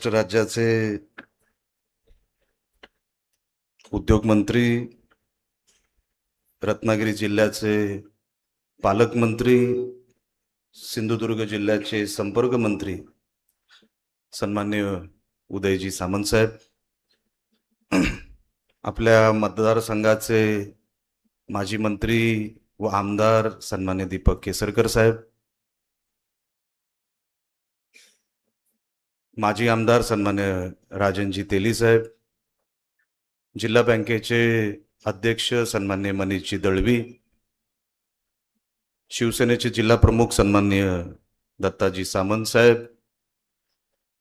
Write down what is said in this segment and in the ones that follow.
राज्याचे उद्योग मंत्री, रत्नागिरी जिल्ह्याचे पालकमंत्री, सिंधुदुर्ग जिल्ह्याचे संपर्क मंत्री सन्माननीय उदयजी सामंत साहेब, आपल्या मतदारसंघाचे माजी मंत्री व आमदार सन्माननीय दीपक केसरकर साहेब, माजी आमदार सन्माननीय राजनजी तेली साहेब, जिल्हा बँकेचे अध्यक्ष सन्माननीय मनीषजी दळवी, शिवसेनेचे जिल्हा प्रमुख सन्माननीय दत्ताजी सामंत साहेब,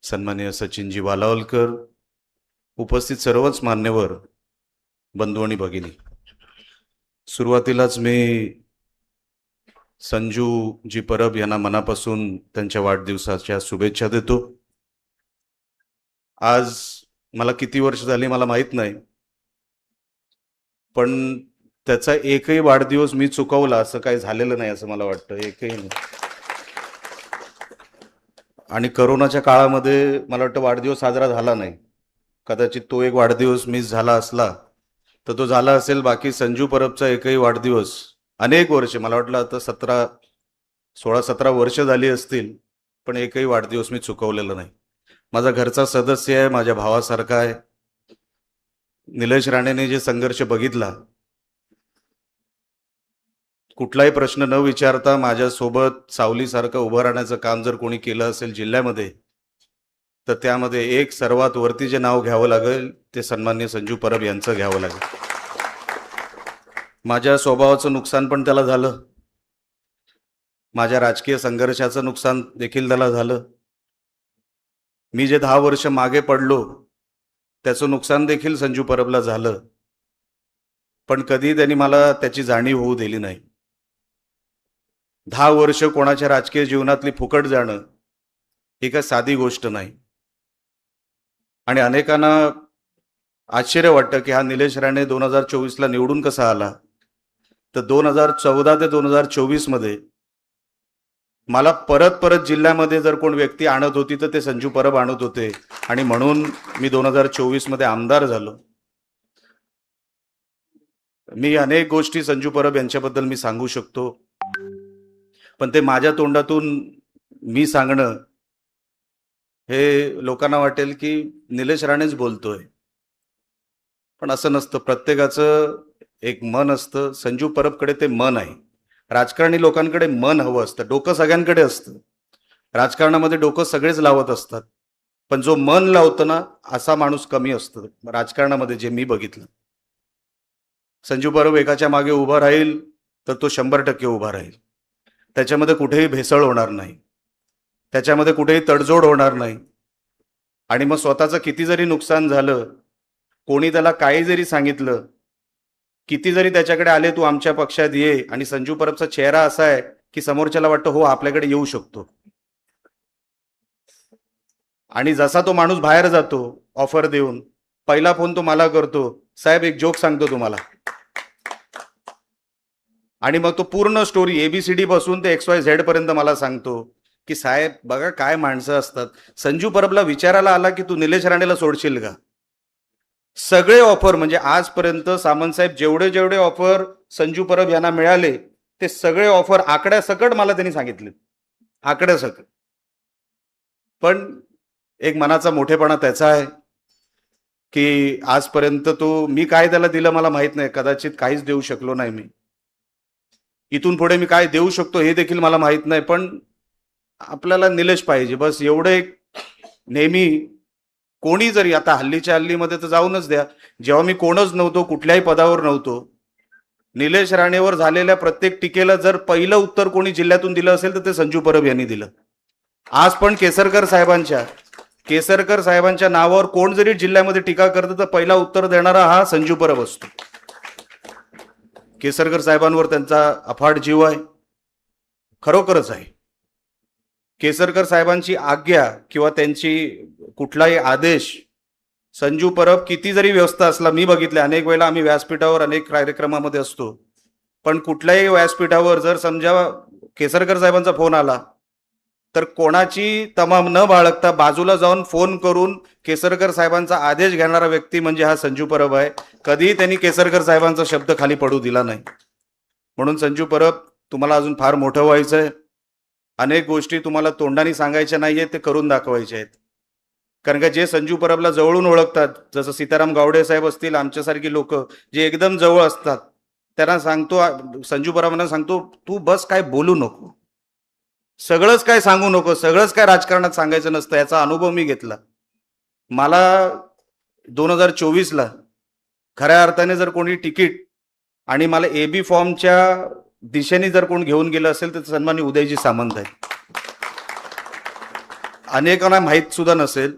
सन्माननीय सचिनजी वालावलकर, उपस्थित सर्वच मान्यवर बंधू आणि भगिनी, सुरुवातीलाच मी संजूजी परब यांना मनापासून त्यांच्या वाढदिवसाच्या शुभेच्छा देतो. आज मला किती वर्ष झाली मला माहित नाही, पण त्याचा एकही वाढदिवस मी चुकवला असं काही झालेलं नाही असं मला वाटतं, एकही नाही. आणि करोनाच्या काळामध्ये मला वाटतं वाढदिवस साजरा झाला नाही. कदाचित तो एक वाढदिवस मिस झाला असला तर तो झाला असेल. बाकी संजू परबचा एकही वाढदिवस अनेक वर्ष, मला वाटलं आता 16-17 वर्ष झाली असतील, पण एकही वाढदिवस मी चुकवलेला नाही. माझा घरचा सदस्य आहे, माझ्या भावासारखा आहे. निलेश राणेने जे संघर्ष बघितला, कुठलाही प्रश्न न विचारता माझ्यासोबत सावलीसारखं उभं राहण्याचं काम जर कोणी केलं असेल जिल्ह्यामध्ये, तर त्यामध्ये एक सर्वात वरती जे नाव घ्यावं लागेल ते सन्माननीय संजू परब यांचं घ्यावं लागेल. माझ्या स्वभावाचं नुकसान पण त्याला झालं, माझ्या राजकीय संघर्षाचं नुकसान देखील त्याला झालं. मी जे 10 वर्ष मागे पडलो त्याचं नुकसान देखील संजू परबला झालं, पण कधी त्यांनी मला त्याची जाणीव होऊ दिली नाही. 10 वर्ष कोणाच्या राजकीय जीवनातली फुकट जाणं ही काय साधी गोष्ट नाही. आणि अनेकांना आश्चर्य वाटतं की हा निलेश राणे 2024ला निवडून कसा आला. तर 2014 ते 2024 मध्ये मला परत जिल्ह्यामध्ये जर कोण व्यक्ती आणत होती तर ते संजू परब आणत होते, आणि म्हणून मी 2024 मध्ये आमदार झालो. मी अनेक गोष्टी संजू परब यांच्याबद्दल मी सांगू शकतो, पण ते माझ्या तोंडातून मी सांगणं हे लोकांना वाटेल की निलेश राणेच बोलतोय, पण असं नसतं. प्रत्येकाचं एक मन असतं. संजू परबकडे ते मन आहे. राजकारणी लोकांकडे मन हवं असतं, डोकं सगळ्यांकडे असतं. राजकारणामध्ये डोकं सगळेच लावत असतात, पण जो मन लावतो ना असा माणूस कमी असतो राजकारणामध्ये, जे मी बघितलं. संजू परब एकाच्या मागे उभा राहील तर तो 100% उभा राहील. त्याच्यामध्ये कुठेही भेसळ होणार नाही, त्याच्यामध्ये कुठेही तडजोड होणार नाही. आणि मग स्वतःचं किती जरी नुकसान झालं, कोणी त्याला काही जरी सांगितलं, किती जरी त्याच्याकडे आले तू आमच्या पक्षात ये, आणि संजू परबचा चेहरा असा आहे की समोरच्याला वाटतं हो आपल्याकडे येऊ शकतो. आणि जसा तो माणूस बाहेर जातो ऑफर देऊन, पहिला फोन तो मला करतो, साहेब एक जोक सांगतो तुम्हाला. आणि मग तो पूर्ण स्टोरी ABCD पासून ते XYZ पर्यंत मला सांगतो की साहेब बघा काय माणसं असतात. संजू परबला विचारायला आला की तू निलेश राणेला सोडशील का. सगळे ऑफर, म्हणजे आजपर्यंत सामंत साहेब जेवढे ऑफर संजू परब यांना मिळाले ते सगळे ऑफर आकड्यासकट मला त्यांनी सांगितले, आकड्यासकट. पण एक मनाचा मोठेपणा त्याचा आहे की आजपर्यंत तो, मी काय त्याला दिलं मला माहित नाही, कदाचित काहीच देऊ शकलो नाही मी. इथून पुढे मी काय देऊ शकतो हे देखील मला माहित नाही, पण आपल्याला निलेश पाहिजे बस एवढं एक. नेहमी कोणी जरी, आता हल्लीमध्ये तर जाऊनच द्या, जेव्हा मी कोणच नव्हतो, कुठल्याही पदावर नव्हतो, निलेश राणेवर झालेल्या प्रत्येक टीकेला जर पहिलं उत्तर कोणी जिल्ह्यातून दिलं असेल तर ते संजू परब यांनी दिलं. आज पण केसरकर साहेबांच्या नावावर कोण जरी जिल्ह्यामध्ये टीका करतं तर पहिला उत्तर देणारा हा संजू परब असतो. केसरकर साहेबांवर त्यांचा अफाट जीव आहे, खरोखरच आहे. केसरकर साहेबांची आज्ञा किंवा त्यांची कुठलाही आदेश, संजू परब किती जरी व्यवस्था असला, मी बघितले अनेक वेळेला, आम्ही व्यासपीठावर अनेक कार्यक्रमामध्ये असतो, पण कुठल्याही व्यासपीठावर जर समजा केसरकर साहेबांचा फोन आला तर कोणाची तमाम न बाळगता बाजूला जाऊन फोन करून केसरकर साहेबांचा आदेश घेणारा व्यक्ती म्हणजे हा संजू परब आहे. कधीही त्यांनी केसरकर साहेबांचा शब्द खाली पडू दिला नाही. म्हणून संजू परब, तुम्हाला अजून फार मोठं व्हायचं आहे. अनेक गोष्टी तुम्हाला तोंडाने सांगायच्या नाहीये, ते करून दाखवायचे आहेत. कारण का जे संजू परबला जवळून ओळखतात, जसं सीताराम गावडे साहेब असतील, आमच्यासारखी लोक जे एकदम जवळ असतात, त्यांना सांगतो, संजू परबांना सांगतो, तू बस काय बोलू नको, सगळंच काय सांगू नको, सगळंच काय राजकारणात सांगायचं नसतं. याचा अनुभव मी घेतला. मला 2024ला खऱ्या अर्थाने जर कोणी तिकीट आणि मला एबी फॉर्मच्या दिशेने जर कोण घेऊन गेलं असेल तर सन्माननीय उदयजी सामंत आहे. अनेकांना माहीत सुद्धा नसेल,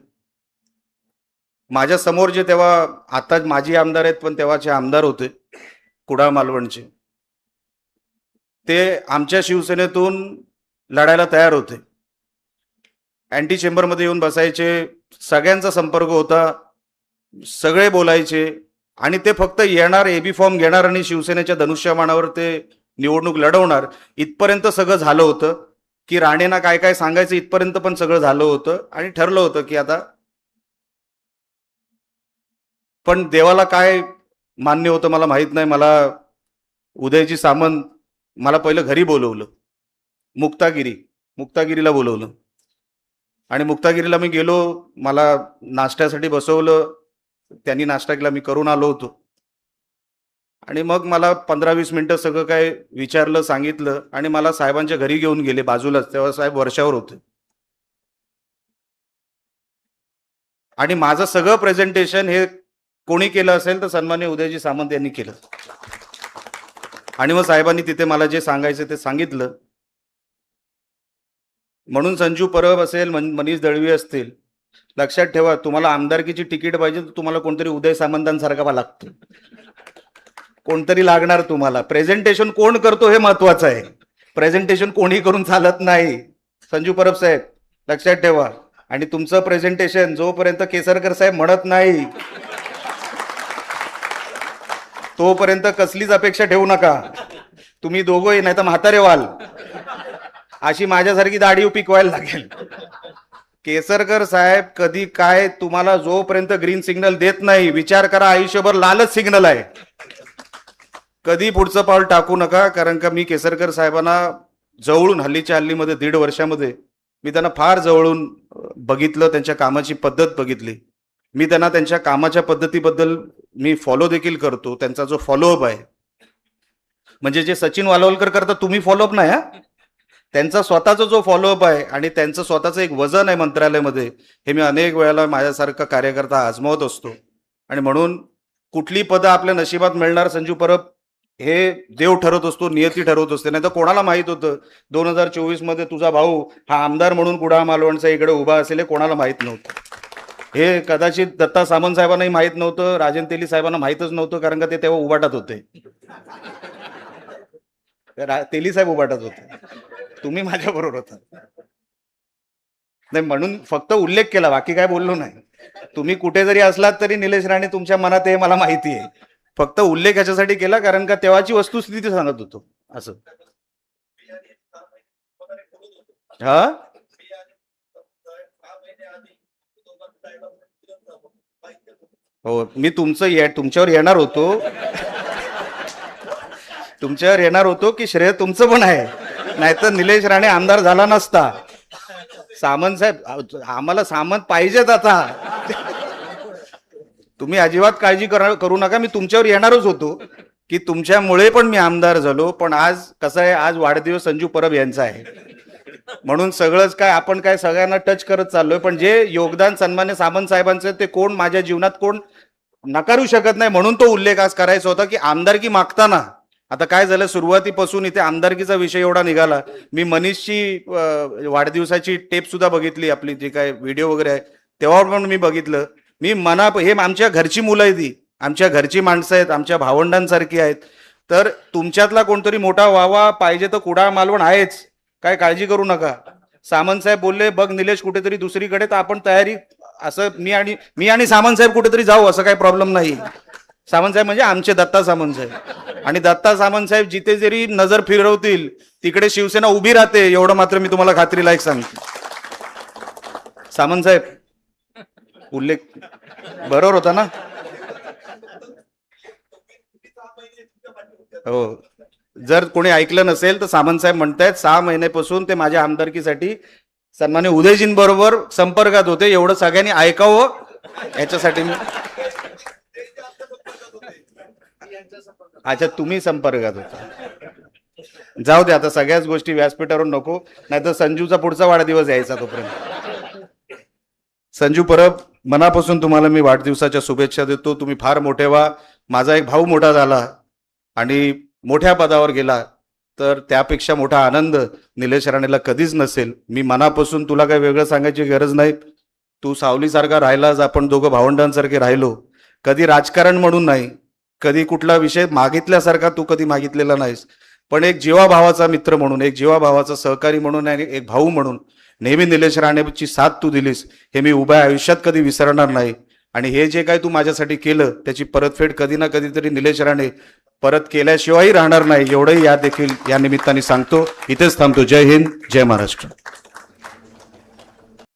माझ्या समोर जे तेव्हा, आता माजी आमदार आहेत पण तेव्हाचे आमदार होते कुडाळ मालवणचे, ते आमच्या शिवसेनेतून लढायला तयार होते. अँटी चेंबरमध्ये येऊन बसायचे, सगळ्यांचा संपर्क होता, सगळे बोलायचे आणि ते फक्त येणार, एबी फॉर्म घेणार आणि शिवसेनेच्या धनुष्यबाणावर ते निवडणूक लढवणार, इथपर्यंत सगळं झालं होतं. की राणेंना काय काय सांगायचं इथपर्यंत पण सगळं झालं होतं आणि ठरलं होतं की आता, पण देवाला काय मान्य होतं मला माहित नाही. मला उदयजी सामंत मला पहिलं घरी बोलवलं, मुक्तागिरीला बोलवलं आणि मुक्तागिरीला मी गेलो. मला नाश्त्यासाठी बसवलं, त्यांनी नाश्ता केला, मी करून आलो होतो आणि मग मला 15-20 मिनिटं सगळं काय विचारलं, सांगितलं आणि मला साहेबांच्या घरी घेऊन गेले बाजूलाच. तेव्हा साहेब वर्षावर होते आणि माझं सगळं प्रेझेंटेशन हे कोणी केलं असेल तर सन्माननीय उदयजी सामंत यांनी केलं. आणि मग साहेबांनी तिथे मला जे सांगायचं ते सांगितलं. म्हणून संजू परब असेल, मनीष दळवी असतील, लक्षात ठेवा, तुम्हाला आमदारकीची तिकीट पाहिजे तर तुम्हाला कोणतरी उदय सामंतांसारखा लागतो, कोणतरी लागणार तुम्हाला. प्रेझेंटेशन कोण करतो हे महत्वाचं आहे, प्रेझेंटेशन कोणी करून चालत नाही. संजू परब साहेब लक्षात ठेवा. आणि तुमचं प्रेझेंटेशन जोपर्यंत केसरकर साहेब म्हणत नाही तोपर्यंत कसलीच अपेक्षा ठेवू नका. तुम्ही दोघंही नाही तर म्हातारे व्हाल, अशी माझ्यासारखी दाढी पिकवायला लागेल. केसरकर साहेब कधी काय तुम्हाला जोपर्यंत ग्रीन सिग्नल देत नाही, विचार करा, आयुष्यभर लालच सिग्नल आहे, कधी पुढचं पाऊल टाकू नका. कारण का मी केसरकर साहेबांना जवळून, हल्लीच्या हल्लीमध्ये 1.5 वर्षामध्ये मी त्यांना फार जवळून बघितलं, त्यांच्या कामाची पद्धत बघितली. मी त्यांना त्यांच्या कामाच्या पद्धतीबद्दल मी फॉलो देखील करतो. त्यांचा जो फॉलोअप आहे, म्हणजे जे सचिन वालवलकर करतात तुम्ही फॉलोअप नाही, हा, त्यांचा स्वतःचा जो फॉलोअप आहे आणि त्यांचं स्वतःचं एक वजन आहे मंत्रालयामध्ये, हे मी अनेक वेळेला माझ्यासारखा कार्यकर्ता आजमावत असतो. आणि म्हणून कुठली पदं आपल्या नशिबात मिळणार संजू परब हे देव ठरवत असतो, नियती ठरवत असते. नाही तर कोणाला माहित होतं 2024 मध्ये तुझा भाऊ हा आमदार म्हणून कुडाळ मालवणचा इकडे उभा असेल, हे कोणाला माहित नव्हतं. हे कदाचित दत्ता सामंत साहेबांनाही माहित नव्हतं, राजन तेली साहेबांना माहितच नव्हतं, कारण का ते तेव्हा उभाटात होते. तेली साहेब उभाटात होते, तुम्ही माझ्या बरोबर होता. नाही म्हणून फक्त उल्लेख केला, बाकी काय बोललो नाही. तुम्ही कुठे जरी असलात तरी निलेश राणे तुमच्या मनात हे मला माहिती आहे. फक्त उल्लेख याच्यासाठी केला कारण का तेव्हाची वस्तुस्थिती सांगत होतो असं. हा, हो, मी तुमच्यावर येणार होतो की श्रेय तुमचं पण आहे, नाहीतर निलेश राणे आमदार झाला नसता. सामंत साहेब, आम्हाला सामंत पाहिजेत आता. तुम्ही अजिबात काळजी करू नका, मी तुमच्यावर येणारच होतो की तुमच्यामुळे पण मी आमदार झालो. पण आज कसं आहे, आज वाढदिवस संजू परब यांचा आहे, म्हणून सगळंच काय आपण काय सगळ्यांना टच करत चाललोय. पण जे योगदान सन्मान्य सामंत साहेबांचं ते कोण माझ्या जीवनात कोण नकारू शकत नाही, म्हणून तो उल्लेख आज करायचा होता. की आमदारकी मागताना आता काय झालं, सुरुवातीपासून इथे आमदारकीचा विषय एवढा निघाला. मी मनीषची वाढदिवसाची टेप सुद्धा बघितली, आपली जे काय व्हिडिओ वगैरे आहे तेव्हा पण मी बघितलं. मी हे आमच्या घरची मुलं आहेत, ती आमच्या घरची माणसं आहेत, आमच्या भावंडांसारखी आहेत. तर तुमच्यातला कोणतरी मोठा व्हावा पाहिजे तर कुडाळ मालवण आहेच, काय काळजी करू नका. सामंत साहेब बोलले बघ निलेश कुठेतरी दुसरीकडे, तर आपण तयारी, असं मी आणि सामंत साहेब कुठेतरी जाऊ, असं काही प्रॉब्लेम नाही. सामंत साहेब म्हणजे आमचे दत्ता सामंत साहेब. आणि दत्ता सामंत साहेब जिथे जरी नजर फिरवतील तिकडे शिवसेना उभी राहते, एवढं मात्र मी तुम्हाला खात्रीलायक सांगतो. सामंत साहेब उल्लेख बरोबर होता ना? हो, जर कोणी ऐकलं नसेल तर सामंत साहेब म्हणतायत 6 महिन्यापासून ते माझ्या आमदारकीसाठी सन्मान्य उदयजींबरोबर संपर्कात होते. एवढं सगळ्यांनी ऐकावं याच्यासाठी मी. अच्छा, तुम्ही संपर्कात होता. जाऊ दे, आता सगळ्याच गोष्टी व्यासपीठावरून नको, नाहीतर संजूचा पुढचा वाढदिवस यायचा तोपर्यंत. संजू परब, मनापासून तुम्हाला मी वाढदिवसाच्या शुभेच्छा देतो. तुम्ही फार मोठे व्हा. माझा एक भाऊ मोठा झाला आणि मोठ्या पदावर गेला तर त्यापेक्षा मोठा आनंद निलेश राणेला कधीच नसेल. मी मनापासून तुला काही वेगळं सांगायची गरज नाही. तू सावलीसारखा राहिलास, आपण दोघं भावंडांसारखे राहिलो. कधी राजकारण म्हणून नाही, कधी कुठला विषय मागितल्यासारखा तू कधी मागितलेला नाहीस, पण एक जीवाभावाचा मित्र म्हणून, एक जीवाभावाचा सहकारी म्हणून आणि एक भाऊ म्हणून नेहमी निलेश राणेची साथ तू दिलीस, हे मी उभ्या आयुष्यात कधी विसरणार नाही. आणि हे जे काय तू माझ्यासाठी केलं त्याची परतफेड कधी ना कधीतरी निलेश राणे परत केल्याशिवायही राहणार नाही, एवढंही या देखील या निमित्ताने सांगतो. इथेच थांबतो. जय हिंद, जय महाराष्ट्र.